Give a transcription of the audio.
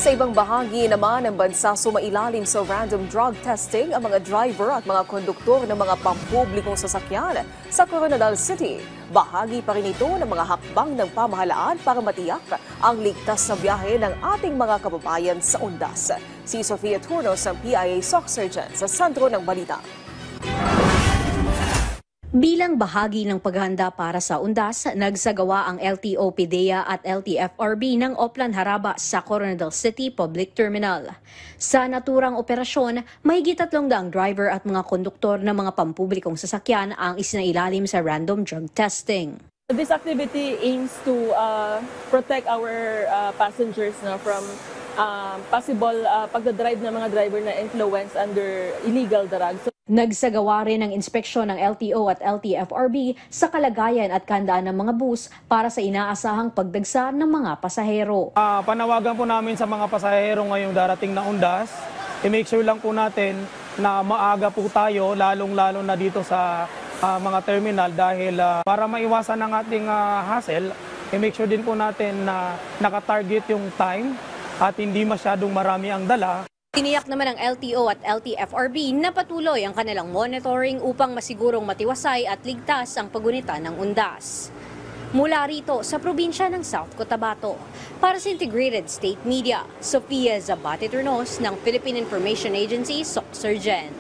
Sa ibang bahagi naman ng bansa, sumailalim sa random drug testing ang mga driver at mga konduktor ng mga pampublikong sasakyan sa Coronadal City. Bahagi pa rin ito ng mga hakbang ng pamahalaan para matiyak ang ligtas na biyahe ng ating mga kababayan sa undas. Si Sofia Turnos ng PIA SOC Surgeon sa sentro ng balita. Bilang bahagi ng paghahanda para sa undas, nagsagawa ang LTO PDEA at LTFRB ng Oplan Haraba sa Coronadal City Public Terminal. Sa naturang operasyon, mahigit 300 driver at mga konduktor ng mga pampublikong sasakyan ang isinailalim sa random drug testing. This activity aims to protect our passengers from possible pagdadrive ng mga driver na influence under illegal drugs. Nagsagawa rin ng inspeksyon ng LTO at LTFRB sa kalagayan at kandaan ng mga bus para sa inaasahang pagdagsa ng mga pasahero. Panawagan po namin sa mga pasahero ngayong darating na undas, i-make sure lang po natin na maaga po tayo, lalong-lalo na dito sa mga terminal dahil para maiwasan ang ating hassle, i-make sure din po natin na nakatarget yung time at hindi masyadong marami ang dala. Tiniyak naman ng LTO at LTFRB na patuloy ang kanilang monitoring upang masigurong matiwasay at ligtas ang pagunita ng undas. Mula rito sa probinsya ng South Cotabato, para sa Integrated State Media, Sofia Zabate Turnos ng Philippine Information Agency, SOC Surgeon.